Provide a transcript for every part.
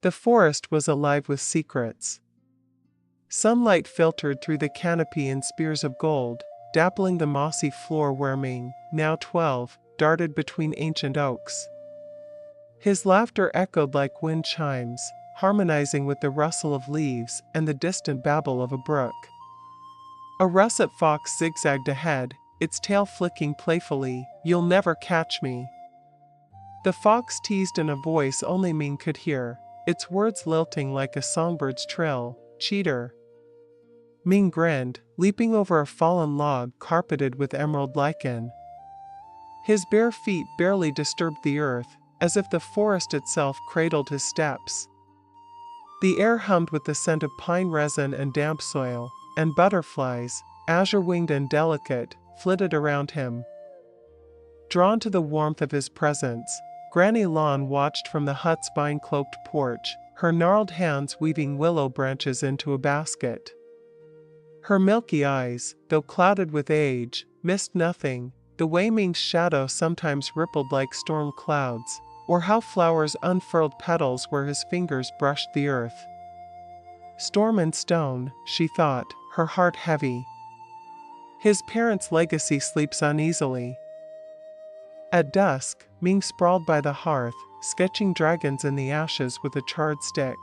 The forest was alive with secrets. Sunlight filtered through the canopy in spears of gold, dappling the mossy floor where Ming, now 12, darted between ancient oaks. His laughter echoed like wind chimes, harmonizing with the rustle of leaves and the distant babble of a brook. A russet fox zigzagged ahead, its tail flicking playfully, "You'll never catch me." The fox teased in a voice only Ming could hear, its words lilting like a songbird's trill, "Cheater." Ming grinned, leaping over a fallen log carpeted with emerald lichen. His bare feet barely disturbed the earth, as if the forest itself cradled his steps. The air hummed with the scent of pine resin and damp soil, and butterflies, azure-winged and delicate, flitted around him. Drawn to the warmth of his presence, Granny Lon watched from the hut's vine-cloaked porch, her gnarled hands weaving willow branches into a basket. Her milky eyes, though clouded with age, missed nothing, the way Ming's shadow sometimes rippled like storm clouds, or how flowers unfurled petals where his fingers brushed the earth. Storm and stone, she thought, her heart heavy. His parents' legacy sleeps uneasily. At dusk, Ming sprawled by the hearth, sketching dragons in the ashes with a charred stick.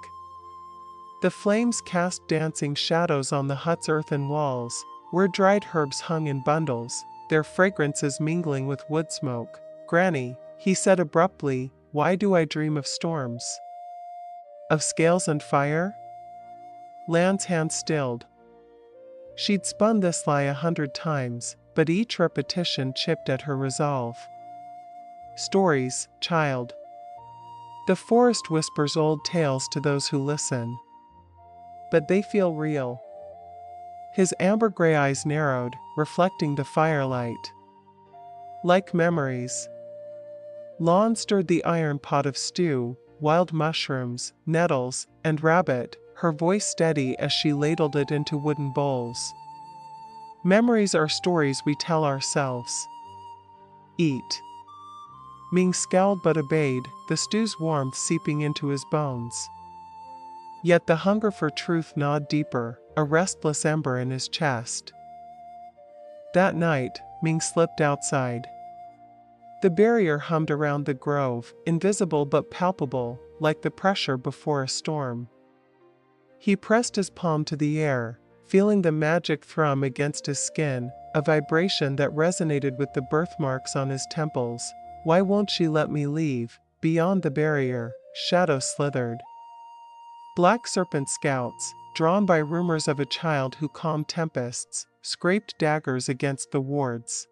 The flames cast dancing shadows on the hut's earthen walls, where dried herbs hung in bundles, their fragrances mingling with wood smoke. "Granny," he said abruptly, "why do I dream of storms? Of scales and fire?" Lan's hand stilled. She'd spun this lie 100 times, but each repetition chipped at her resolve. "Stories, child. The forest whispers old tales to those who listen. But they feel real." His amber-gray eyes narrowed, reflecting the firelight. "Like memories." Lon stirred the iron pot of stew, wild mushrooms, nettles, and rabbit, her voice steady as she ladled it into wooden bowls. "Memories are stories we tell ourselves. Eat." Ming scowled but obeyed, the stew's warmth seeping into his bones. Yet the hunger for truth gnawed deeper, a restless ember in his chest. That night, Ming slipped outside. The barrier hummed around the grove, invisible but palpable, like the pressure before a storm. He pressed his palm to the air, feeling the magic thrum against his skin, a vibration that resonated with the birthmarks on his temples. "Why won't she let me leave?" Beyond the barrier, shadows slithered. Black Serpent scouts, drawn by rumors of a child who calmed tempests, scraped daggers against the wards.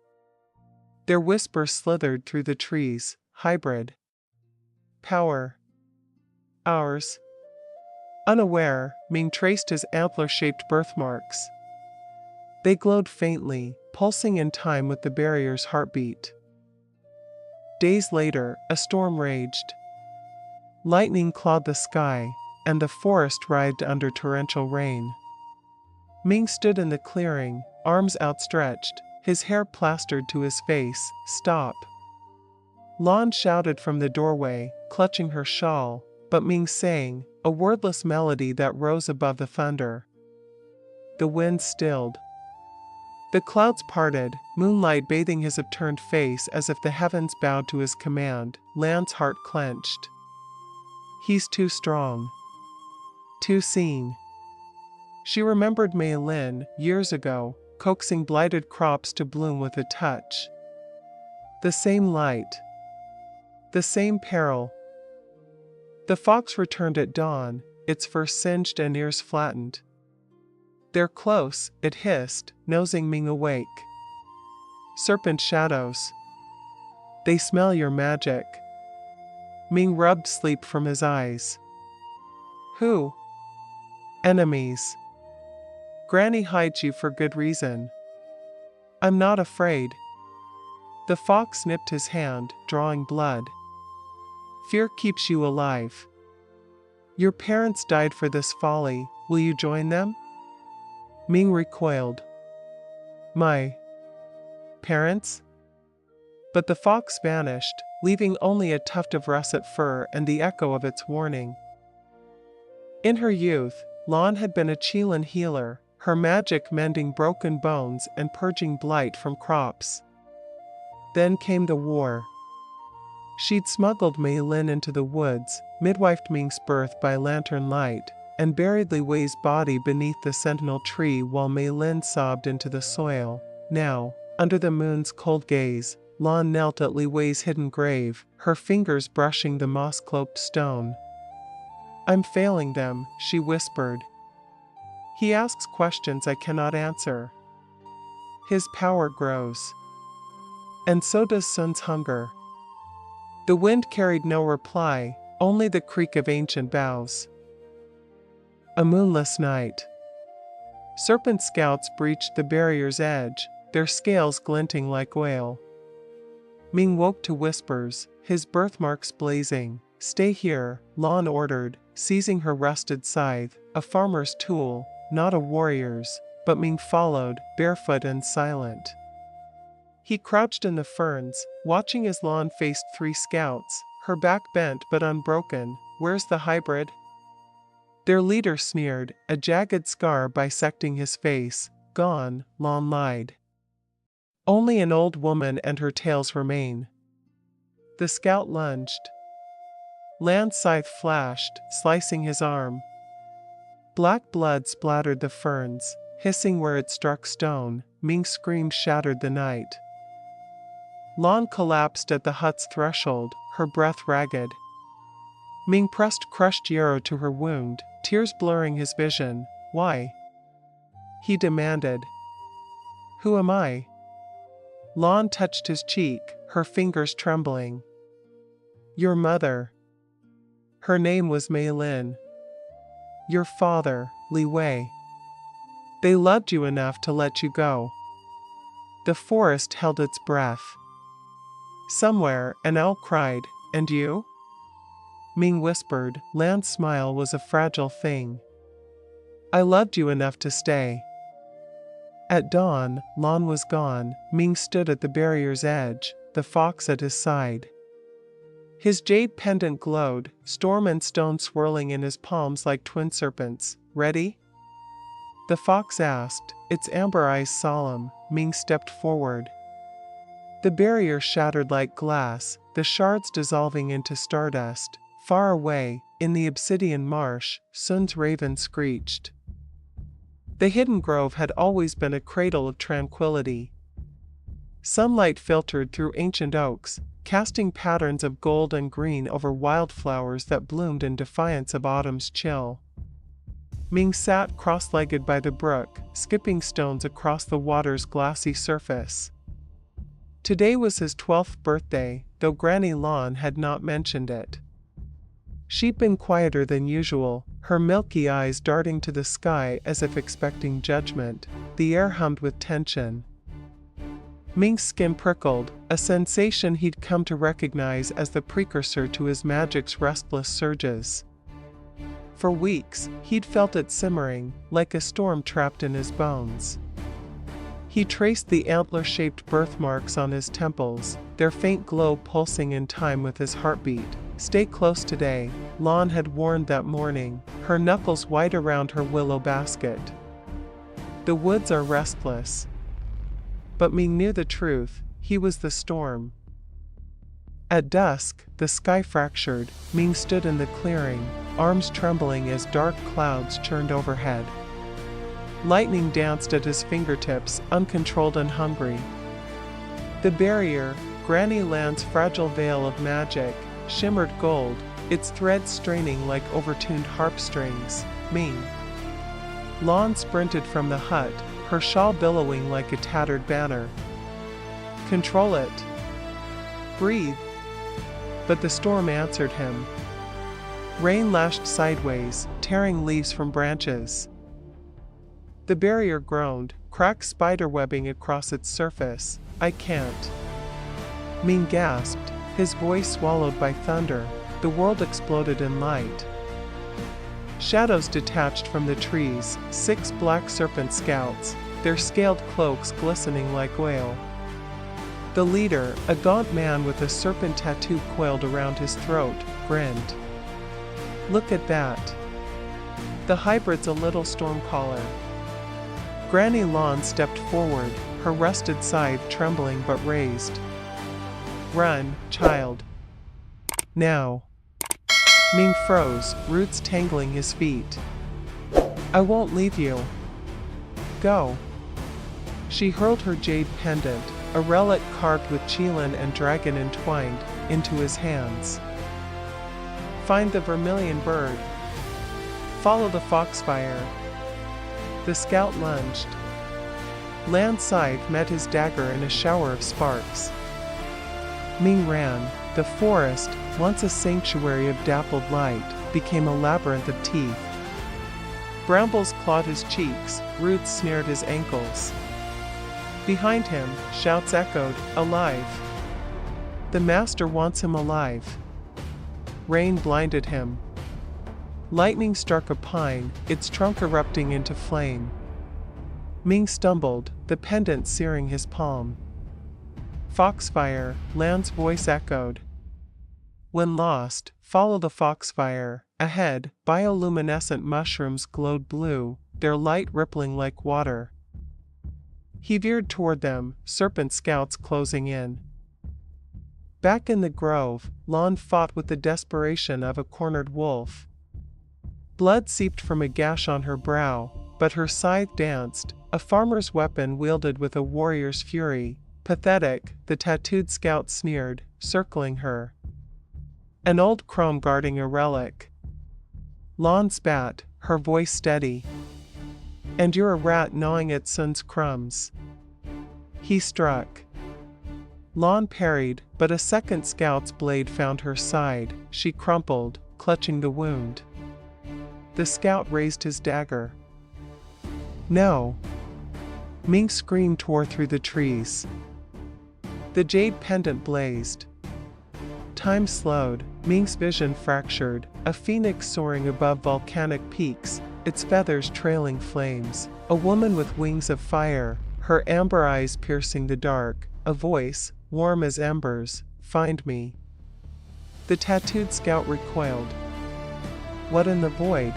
Their whispers slithered through the trees, hybrid. Power. Ours. Unaware, Ming traced his antler-shaped birthmarks. They glowed faintly, pulsing in time with the barrier's heartbeat. Days later, a storm raged. Lightning clawed the sky, and the forest writhed under torrential rain. Ming stood in the clearing, arms outstretched, his hair plastered to his face. "Stop." Lon shouted from the doorway, clutching her shawl, but Ming sang, a wordless melody that rose above the thunder. The wind stilled. The clouds parted, moonlight bathing his upturned face as if the heavens bowed to his command. Lan's heart clenched. He's too strong. Too seen. She remembered Mei Lin, years ago, coaxing blighted crops to bloom with a touch. The same light. The same peril. The fox returned at dawn, its fur singed and ears flattened. "They're close," it hissed, nosing Ming awake. "Serpent shadows. They smell your magic." Ming rubbed sleep from his eyes. "Who?" "Enemies. Granny hides you for good reason." "I'm not afraid." The fox nipped his hand, drawing blood. "Fear keeps you alive. Your parents died for this folly, will you join them?" Ming recoiled. "My parents?" But the fox vanished, leaving only a tuft of russet fur and the echo of its warning. In her youth, Lan had been a Qilin healer, her magic mending broken bones and purging blight from crops. Then came the war. She'd smuggled Mei Lin into the woods, midwifed Ming's birth by lantern light, and buried Li Wei's body beneath the sentinel tree while Mei Lin sobbed into the soil. Now, under the moon's cold gaze, Lan knelt at Li Wei's hidden grave, her fingers brushing the moss-cloaked stone. "I'm failing them," she whispered. "He asks questions I cannot answer. His power grows. And so does Sun's hunger." The wind carried no reply, only the creak of ancient boughs. A moonless night. Serpent scouts breached the barrier's edge, their scales glinting like oil. Ming woke to whispers, his birthmarks blazing. "Stay here," Lan ordered, seizing her rusted scythe, a farmer's tool, not a warrior's, but Ming followed, barefoot and silent. He crouched in the ferns, watching as Lan faced 3 scouts, her back bent but unbroken. "Where's the hybrid?" Their leader sneered, a jagged scar bisecting his face. "Gone," Lan lied. "Only an old woman and her tails remain." The scout lunged. Lan's scythe flashed, slicing his arm. Black blood splattered the ferns, hissing where it struck stone. Ming's scream shattered the night. Lan collapsed at the hut's threshold, her breath ragged. Ming pressed crushed yarrow to her wound, tears blurring his vision. "Why?" he demanded. "Who am I?" Lan touched his cheek, her fingers trembling. "Your mother." Her name was Mei Lin. "Your father, Li Wei. They loved you enough to let you go." The forest held its breath. Somewhere, an owl cried, "And you?" Ming whispered. Lan's smile was a fragile thing. "I loved you enough to stay." At dawn, Lan was gone. Ming stood at the barrier's edge, the fox at his side. His jade pendant glowed, storm and stone swirling in his palms like twin serpents. "Ready?" the fox asked, its amber eyes solemn. Ming stepped forward. The barrier shattered like glass, the shards dissolving into stardust. Far away, in the obsidian marsh, Sun's raven screeched. The hidden grove had always been a cradle of tranquility. Sunlight filtered through ancient oaks, casting patterns of gold and green over wildflowers that bloomed in defiance of autumn's chill. Ming sat cross-legged by the brook, skipping stones across the water's glassy surface. Today was his 12th birthday, though Granny Lan had not mentioned it. She'd been quieter than usual, her milky eyes darting to the sky as if expecting judgment. The air hummed with tension. Ming's skin prickled, a sensation he'd come to recognize as the precursor to his magic's restless surges. For weeks, he'd felt it simmering, like a storm trapped in his bones. He traced the antler-shaped birthmarks on his temples, their faint glow pulsing in time with his heartbeat. "Stay close today," Lan had warned that morning, her knuckles white around her willow basket. "The woods are restless." But Ming knew the truth, he was the storm. At dusk, the sky fractured. Ming stood in the clearing, arms trembling as dark clouds churned overhead. Lightning danced at his fingertips, uncontrolled and hungry. The barrier, Granny Lan's fragile veil of magic, shimmered gold, its threads straining like overtuned harp strings. "Ming." Lan sprinted from the hut, her shawl billowing like a tattered banner. "Control it. Breathe." But the storm answered him. Rain lashed sideways, tearing leaves from branches. The barrier groaned, cracked spiderwebbing across its surface. "I can't." Ming gasped, his voice swallowed by thunder. The world exploded in light. Shadows detached from the trees, 6 Black Serpent scouts, their scaled cloaks glistening like oil. The leader, a gaunt man with a serpent tattoo coiled around his throat, grinned. "Look at that." The hybrid's a little stormcaller. Granny Lon stepped forward, her rusted scythe trembling but raised. Run, child. Now. Ming froze, roots tangling his feet. I won't leave you. Go. She hurled her jade pendant, a relic carved with Qilin and Dragon entwined, into his hands. Find the vermilion bird. Follow the foxfire. The scout lunged. Lan's scythe met his dagger in a shower of sparks. Ming ran. The forest, once a sanctuary of dappled light, became a labyrinth of teeth. Brambles clawed his cheeks, roots snared his ankles. Behind him, shouts echoed, alive. The master wants him alive. Rain blinded him. Lightning struck a pine, its trunk erupting into flame. Ming stumbled, the pendant searing his palm. Foxfire, Lan's voice echoed. When lost, follow the foxfire. Ahead, bioluminescent mushrooms glowed blue, their light rippling like water. He veered toward them, serpent scouts closing in. Back in the grove, Lon fought with the desperation of a cornered wolf. Blood seeped from a gash on her brow, but her scythe danced, a farmer's weapon wielded with a warrior's fury. Pathetic, the tattooed scout sneered, circling her. An old crone guarding a relic. Lon spat, her voice steady. And you're a rat gnawing at son's crumbs. He struck. Lon parried, but a second scout's blade found her side. She crumpled, clutching the wound. The scout raised his dagger. No. Ming's scream tore through the trees. The jade pendant blazed. Time slowed, Ming's vision fractured, a phoenix soaring above volcanic peaks, its feathers trailing flames. A woman with wings of fire, her amber eyes piercing the dark, a voice, warm as embers, find me. The tattooed scout recoiled. What in the void?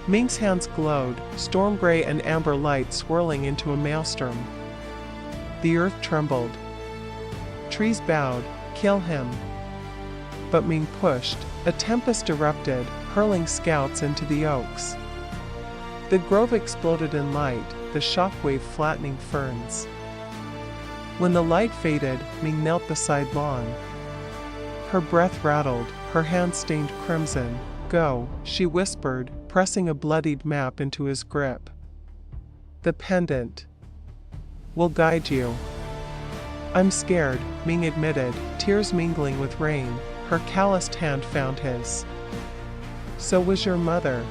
Ming's hands glowed, storm gray and amber light swirling into a maelstrom. The earth trembled. Trees bowed, kill him. But Ming pushed, a tempest erupted, hurling scouts into the oaks. The grove exploded in light, the shockwave flattening ferns. When the light faded, Ming knelt beside Lon. Her breath rattled, her hands stained crimson. Go, she whispered, pressing a bloodied map into his grip. The pendant will guide you. I'm scared, Ming admitted, tears mingling with rain. Her calloused hand found his. So was your mother.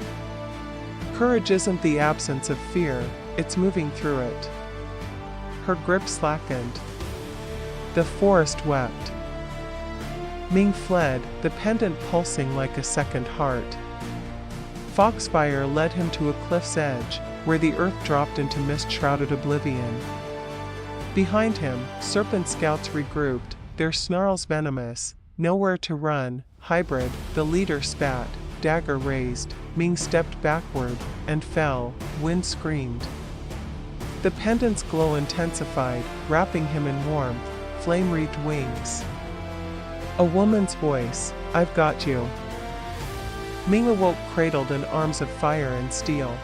Courage isn't the absence of fear, it's moving through it. Her grip slackened. The forest wept. Ming fled, the pendant pulsing like a second heart. Foxfire led him to a cliff's edge, where the earth dropped into mist-shrouded oblivion. Behind him, serpent scouts regrouped, their snarls venomous. Nowhere to run, hybrid, the leader spat, dagger raised. Ming stepped backward, and fell, wind screamed. The pendant's glow intensified, wrapping him in warmth, flame-wreathed wings. A woman's voice, I've got you. Ming awoke cradled in arms of fire and steel.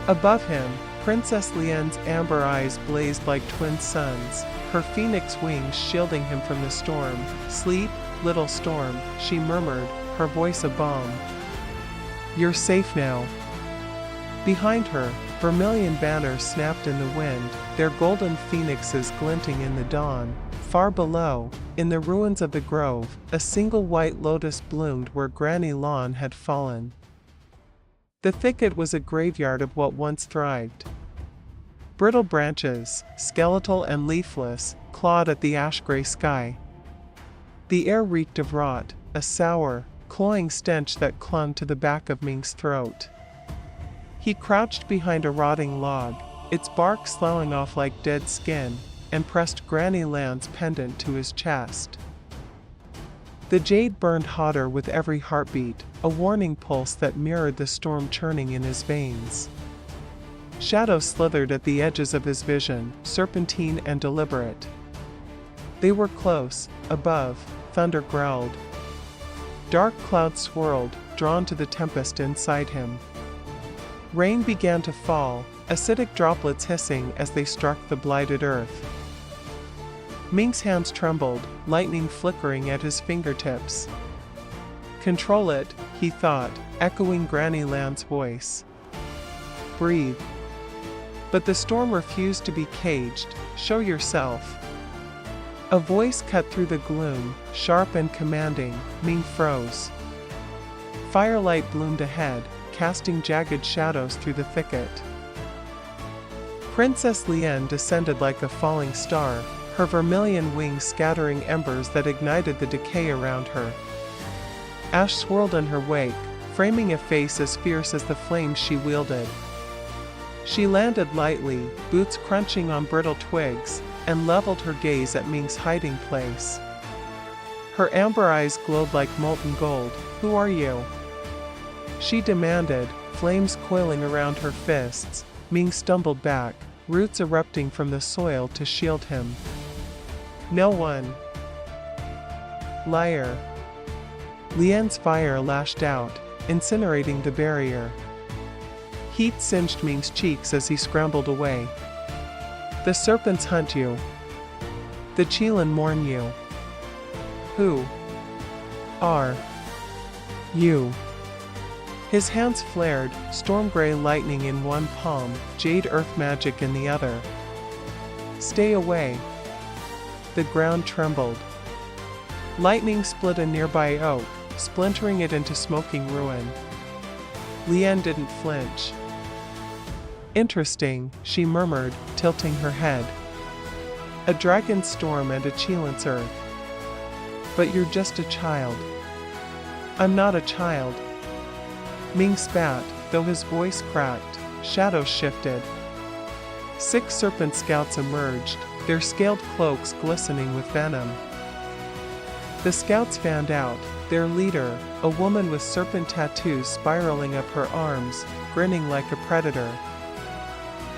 Above him, Princess Lien's amber eyes blazed like twin suns, her phoenix wings shielding him from the storm. Sleep, little storm, she murmured, her voice a balm. You're safe now. Behind her, vermilion banners snapped in the wind, their golden phoenixes glinting in the dawn. Far below, in the ruins of the grove, a single white lotus bloomed where Granny Lon had fallen. The thicket was a graveyard of what once thrived. Brittle branches, skeletal and leafless, clawed at the ash-gray sky. The air reeked of rot, a sour, cloying stench that clung to the back of Ming's throat. He crouched behind a rotting log, its bark sloughing off like dead skin, and pressed Granny Lan's pendant to his chest. The jade burned hotter with every heartbeat, a warning pulse that mirrored the storm churning in his veins. Shadows slithered at the edges of his vision, serpentine and deliberate. They were close. Above, thunder growled. Dark clouds swirled, drawn to the tempest inside him. Rain began to fall, acidic droplets hissing as they struck the blighted earth. Ming's hands trembled, lightning flickering at his fingertips. Control it, he thought, echoing Granny Lan's voice. Breathe. But the storm refused to be caged. Show yourself. A voice cut through the gloom, sharp and commanding. Ming froze. Firelight bloomed ahead, casting jagged shadows through the thicket. Princess Lien descended like a falling star, her vermilion wings scattering embers that ignited the decay around her. Ash swirled in her wake, framing a face as fierce as the flames she wielded. She landed lightly, boots crunching on brittle twigs, and leveled her gaze at Ming's hiding place. Her amber eyes glowed like molten gold. Who are you? She demanded, flames coiling around her fists. Ming stumbled back, roots erupting from the soil to shield him. No one. Liar. Lien's fire lashed out, incinerating the barrier. Heat singed Ming's cheeks as he scrambled away. The serpents hunt you. The Qilin mourn you. Who are you? His hands flared, storm gray lightning in one palm, jade earth magic in the other. Stay away. The ground trembled. Lightning split a nearby oak, splintering it into smoking ruin. Lien didn't flinch. Interesting, she murmured, tilting her head. A dragon's storm and a Qilin's earth. But you're just a child. I'm not a child. Ming spat, though his voice cracked. Shadows shifted. 6 serpent scouts emerged, their scaled cloaks glistening with venom. The scouts fanned out, their leader, a woman with serpent tattoos spiraling up her arms, grinning like a predator.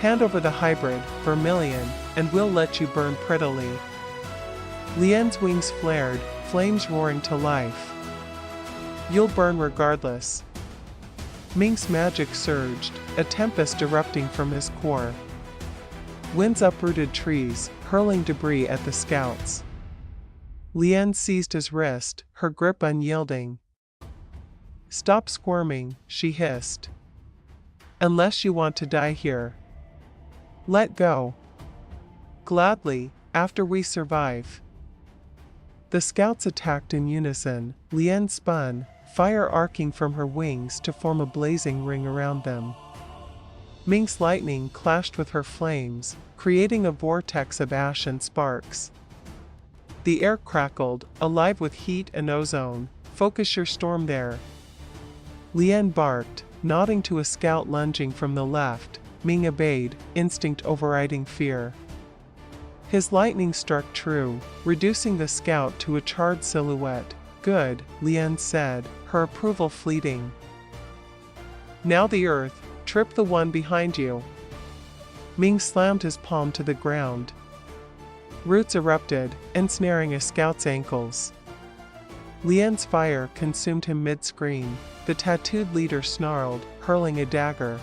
Hand over the hybrid, vermilion, and we'll let you burn prettily. Lien's wings flared, flames roaring to life. You'll burn regardless. Ming's magic surged, a tempest erupting from his core. Winds uprooted trees, hurling debris at the scouts. Lien seized his wrist, her grip unyielding. Stop squirming, she hissed. Unless you want to die here. Let go. Gladly, after we survive. The scouts attacked in unison. Lien spun, fire arcing from her wings to form a blazing ring around them. Ming's lightning clashed with her flames, creating a vortex of ash and sparks. The air crackled, alive with heat and ozone. Focus your storm there. Lien barked, nodding to a scout lunging from the left. Ming obeyed, instinct overriding fear. His lightning struck true, reducing the scout to a charred silhouette. Good, Lien said, her approval fleeting. Now the earth, trip the one behind you. Ming slammed his palm to the ground. Roots erupted, ensnaring a scout's ankles. Lien's fire consumed him mid-scream. The tattooed leader snarled, hurling a dagger.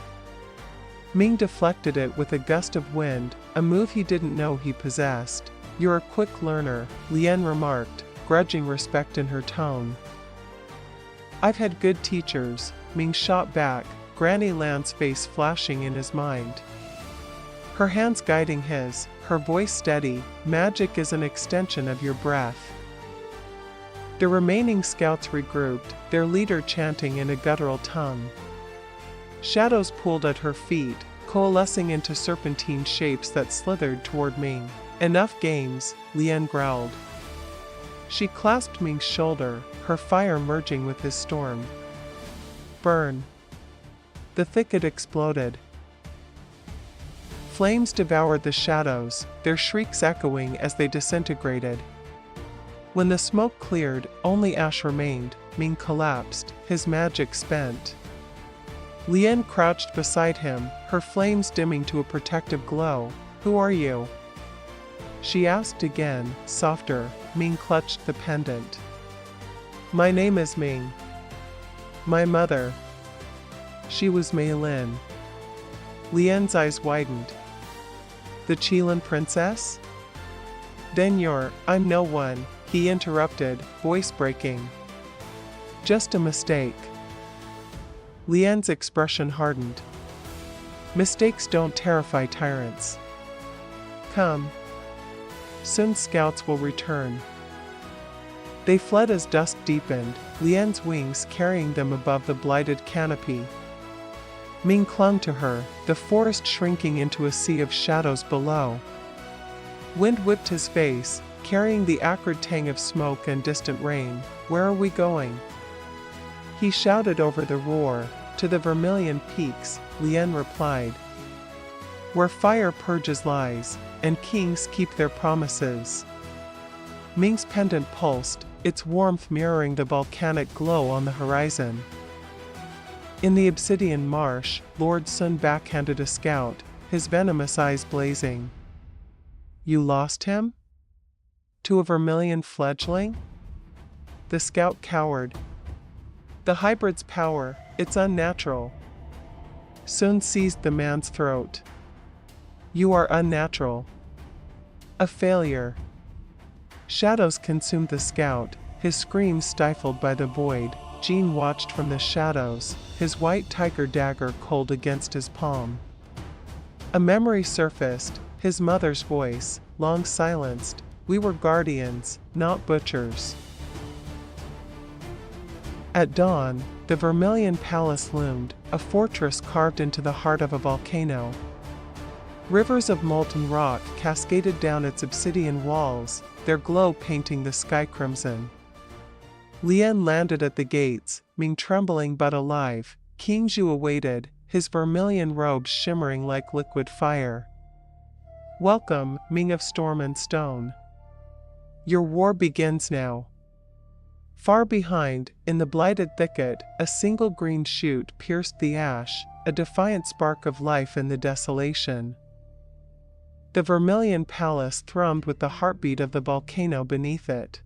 Ming deflected it with a gust of wind, a move he didn't know he possessed. You're a quick learner, Lien remarked, grudging respect in her tone. I've had good teachers, Ming shot back, Granny Lan's face flashing in his mind. Her hands guiding his, her voice steady. Magic is an extension of your breath. The remaining scouts regrouped, their leader chanting in a guttural tongue. Shadows pooled at her feet, coalescing into serpentine shapes that slithered toward Ming. Enough games, Lien growled. She clasped Ming's shoulder, her fire merging with his storm. Burn. The thicket exploded. Flames devoured the shadows, their shrieks echoing as they disintegrated. When the smoke cleared, only ash remained. Ming collapsed, his magic spent. Lien crouched beside him, her flames dimming to a protective glow. "Who are you?" she asked again, softer. Ming clutched the pendant. "My name is Ming. My mother. She was Mei Lin." Lien's eyes widened. "The Qilin princess?" "Then I'm no one," he interrupted, voice breaking. "Just a mistake." Lien's expression hardened. "Mistakes don't terrify tyrants. Come. Soon scouts will return." They fled as dusk deepened, Lien's wings carrying them above the blighted canopy. Ming clung to her, the forest shrinking into a sea of shadows below. Wind whipped his face, carrying the acrid tang of smoke and distant rain. "Where are we going?" He shouted over the roar. "To the Vermilion Peaks," Lien replied. "Where fire purges lies, and kings keep their promises." Ming's pendant pulsed, its warmth mirroring the volcanic glow on the horizon. In the obsidian marsh, Lord Sun backhanded a scout, his venomous eyes blazing. "You lost him? To a vermilion fledgling?" The scout cowered. "The hybrid's power, it's unnatural." Sun seized the man's throat. "You are unnatural. A failure." Shadows consumed the scout, his screams stifled by the void. Jean watched from the shadows, his white tiger dagger cold against his palm. A memory surfaced, his mother's voice, long silenced. "We were guardians, not butchers." At dawn, the Vermilion Palace loomed, a fortress carved into the heart of a volcano. Rivers of molten rock cascaded down its obsidian walls, their glow painting the sky crimson. Lien landed at the gates, Ming trembling but alive. King Zhu awaited, his vermilion robes shimmering like liquid fire. "Welcome, Ming of Storm and Stone. Your war begins now." Far behind, in the blighted thicket, a single green shoot pierced the ash, a defiant spark of life in the desolation. The Vermilion Palace thrummed with the heartbeat of the volcano beneath it.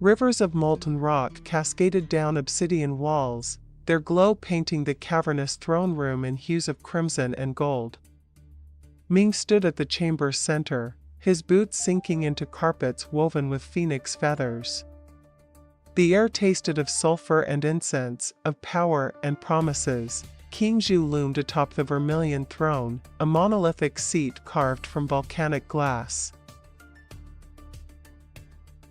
Rivers of molten rock cascaded down obsidian walls, their glow painting the cavernous throne room in hues of crimson and gold. Ming stood at the chamber's center, his boots sinking into carpets woven with phoenix feathers. The air tasted of sulfur and incense, of power and promises. King Zhu loomed atop the vermilion throne, a monolithic seat carved from volcanic glass.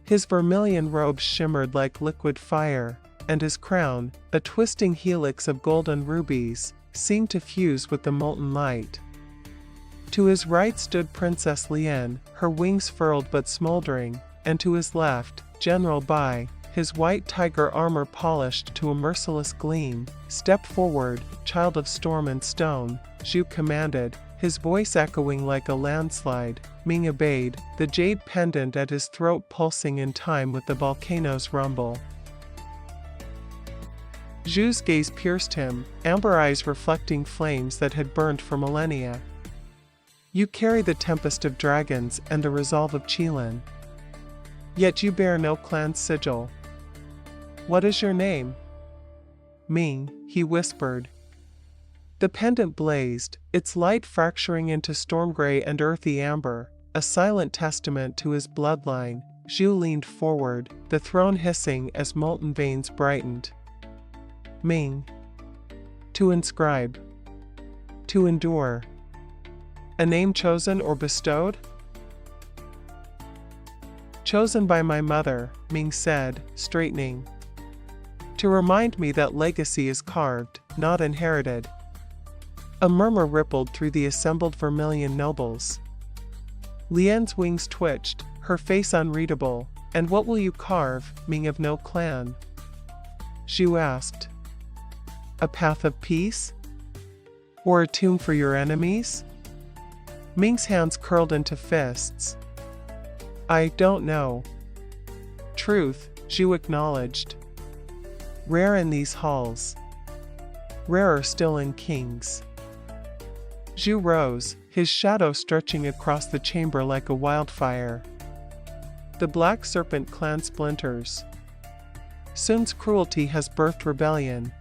His vermilion robes shimmered like liquid fire, and his crown, a twisting helix of golden rubies, seemed to fuse with the molten light. To his right stood Princess Lien, her wings furled but smoldering, and to his left, General Bai, his white tiger armor polished to a merciless gleam. "Step forward, child of storm and stone," Zhu commanded, his voice echoing like a landslide. Ming obeyed, the jade pendant at his throat pulsing in time with the volcano's rumble. Zhu's gaze pierced him, amber eyes reflecting flames that had burned for millennia. "You carry the tempest of dragons and the resolve of Qilin. Yet you bear no clan sigil. What is your name?" "Ming," he whispered. The pendant blazed, its light fracturing into storm gray and earthy amber, a silent testament to his bloodline. Zhu leaned forward, the throne hissing as molten veins brightened. "Ming. To inscribe. To endure. A name chosen or bestowed?" "Chosen by my mother," Ming said, straightening. "To remind me that legacy is carved, not inherited." A murmur rippled through the assembled vermilion nobles. Lien's wings twitched, her face unreadable. "And what will you carve, Ming of no clan?" Zhu asked. "A path of peace? Or a tomb for your enemies?" Ming's hands curled into fists. "I don't know." Truth, Zhu acknowledged. Rare in these halls. Rarer still in kings. Zhu rose, his shadow stretching across the chamber like a wildfire. The Black Serpent Clan splinters. Sun's cruelty has birthed rebellion.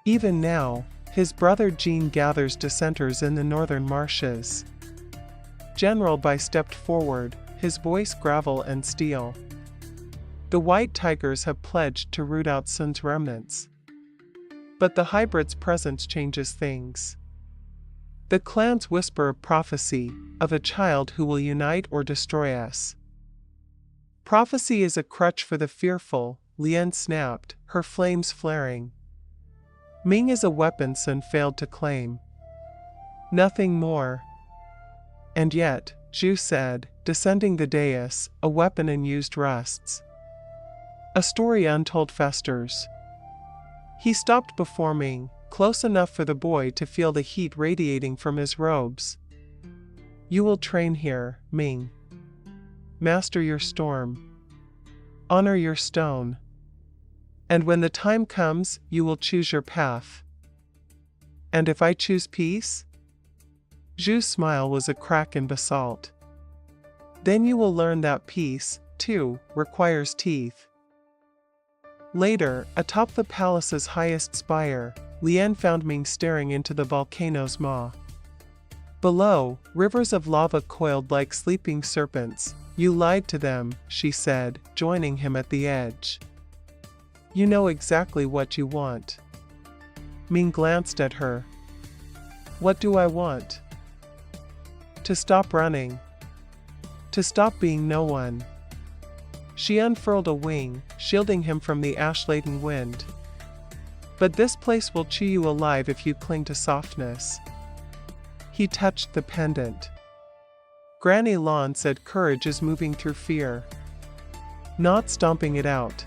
Even now, his brother Jin gathers dissenters in the northern marshes. General Bai stepped forward, his voice gravel and steel. The White Tigers have pledged to root out Sun's remnants. But the hybrid's presence changes things. The clans whisper a prophecy of a child who will unite or destroy us. Prophecy is a crutch for the fearful, Lian snapped, her flames flaring. Ming is a weapon Sun failed to claim. Nothing more. And yet, Zhu said, descending the dais, a weapon in used rusts. A story untold festers. He stopped before Ming, close enough for the boy to feel the heat radiating from his robes. You will train here, Ming. Master your storm. Honor your stone. And when the time comes, you will choose your path. And if I choose peace? Zhu's smile was a crack in basalt. Then you will learn that peace, too, requires teeth. Later, atop the palace's highest spire, Lian found Ming staring into the volcano's maw. Below, rivers of lava coiled like sleeping serpents. You lied to them, she said, joining him at the edge. You know exactly what you want. Ming glanced at her. What do I want? To stop running. To stop being no one. She unfurled a wing, shielding him from the ash-laden wind. But this place will chew you alive if you cling to softness. He touched the pendant. Granny Lan said courage is moving through fear, not stomping it out.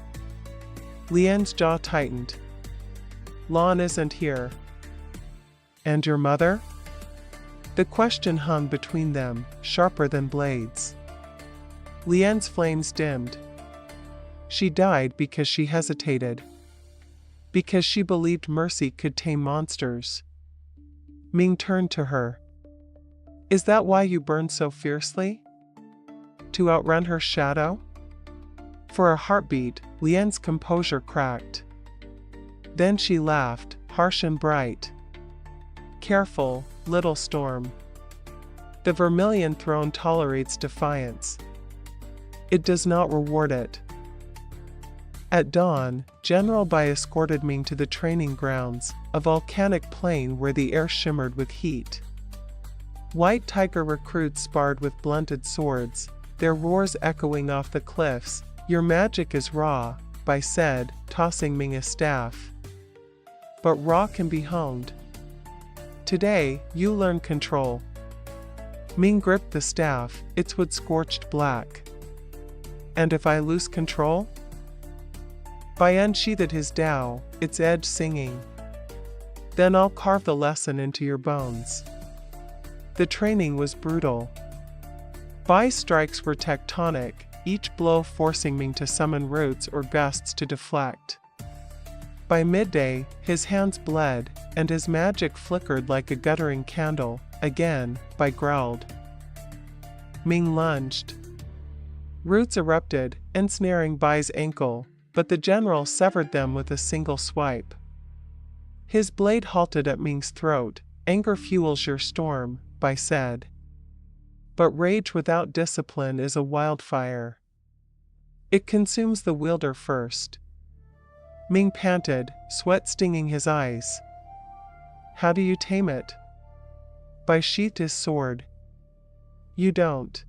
Lian's jaw tightened. Lan isn't here. And your mother? The question hung between them, sharper than blades. Lian's flames dimmed. She died because she hesitated. Because she believed mercy could tame monsters. Ming turned to her. Is that why you burned so fiercely? To outrun her shadow? For a heartbeat, Lian's composure cracked. Then she laughed, harsh and bright. Careful, little storm. The Vermilion Throne tolerates defiance. It does not reward it. At dawn, General Bai escorted Ming to the training grounds, a volcanic plain where the air shimmered with heat. White Tiger recruits sparred with blunted swords, their roars echoing off the cliffs. Your magic is raw, Bai said, tossing Ming a staff. But raw can be honed. Today, you learn control. Ming gripped the staff, its wood scorched black. And if I lose control? Bai unsheathed his dao, its edge singing. Then I'll carve the lesson into your bones. The training was brutal. Bai's strikes were tectonic, each blow forcing Ming to summon roots or gusts to deflect. By midday, his hands bled, and his magic flickered like a guttering candle. Again, Bai growled. Ming lunged. Roots erupted, ensnaring Bai's ankle, but the general severed them with a single swipe. His blade halted at Ming's throat. Anger fuels your storm, Bai said. But rage without discipline is a wildfire. It consumes the wielder first. Ming panted, sweat stinging his eyes. How do you tame it? Bai sheathed his sword. You don't.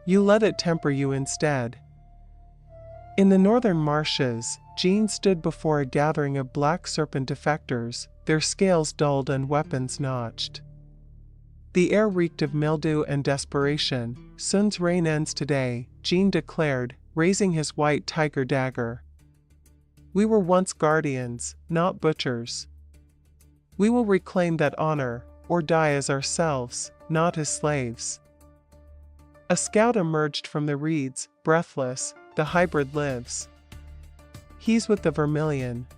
You let it temper you instead. In the northern marshes, Jin stood before a gathering of Black Serpent defectors, their scales dulled and weapons notched. The air reeked of mildew and desperation. Sun's reign ends today, Jin declared, raising his white tiger dagger. We were once guardians, not butchers. We will reclaim that honor, or die as ourselves, not as slaves. A scout emerged from the reeds, breathless, the hybrid lives. He's with the Vermilion.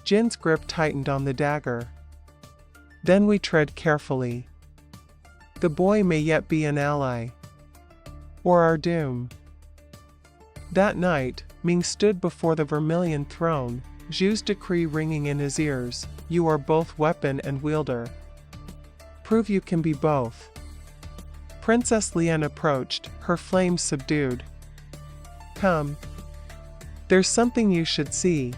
Jin's grip tightened on the dagger. Then we tread carefully. The boy may yet be an ally. Or our doom. That night, Ming stood before the Vermilion throne, Zhu's decree ringing in his ears, "You are both weapon and wielder. Prove you can be both." Princess Lian approached, her flames subdued. "Come. There's something you should see."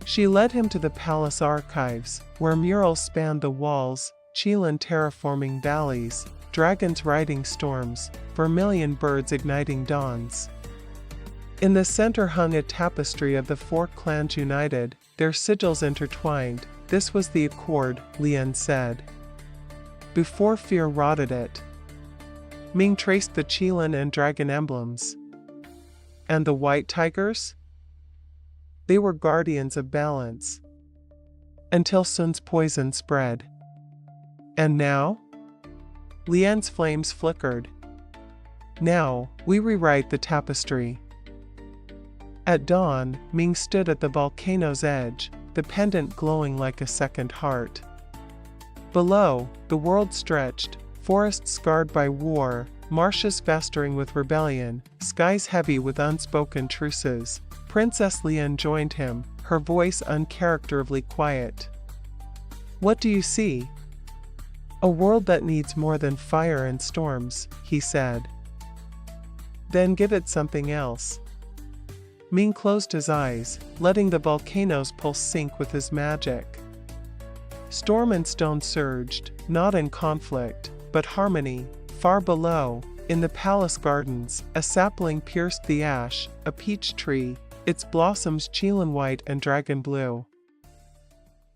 She led him to the palace archives, where murals spanned the walls, Qilin terraforming valleys, dragons riding storms, vermilion birds igniting dawns. In the center hung a tapestry of the 4 clans united, their sigils intertwined. This was the accord, Lian said. Before fear rotted it. Ming traced the Qilin and dragon emblems. And the white tigers? They were guardians of balance. Until Sun's poison spread. And now? Lian's flames flickered. Now, we rewrite the tapestry. At dawn, Ming stood at the volcano's edge, the pendant glowing like a second heart. Below, the world stretched, forests scarred by war, marshes festering with rebellion, skies heavy with unspoken truces. Princess Lian joined him, her voice uncharacteristically quiet. "What do you see?" "A world that needs more than fire and storms," he said. "Then give it something else." Ming closed his eyes, letting the volcano's pulse sync with his magic. Storm and stone surged, not in conflict, but harmony. Far below, in the palace gardens, a sapling pierced the ash, a peach tree, its blossoms Qilin white and dragon blue.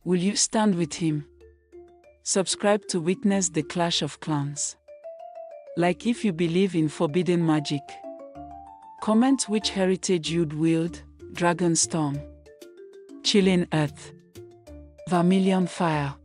Will you stand with him? Subscribe to witness the clash of clans. Like if you believe in forbidden magic. Comment which heritage you'd wield: Dragon Storm, Qilin Earth, Vermilion Fire.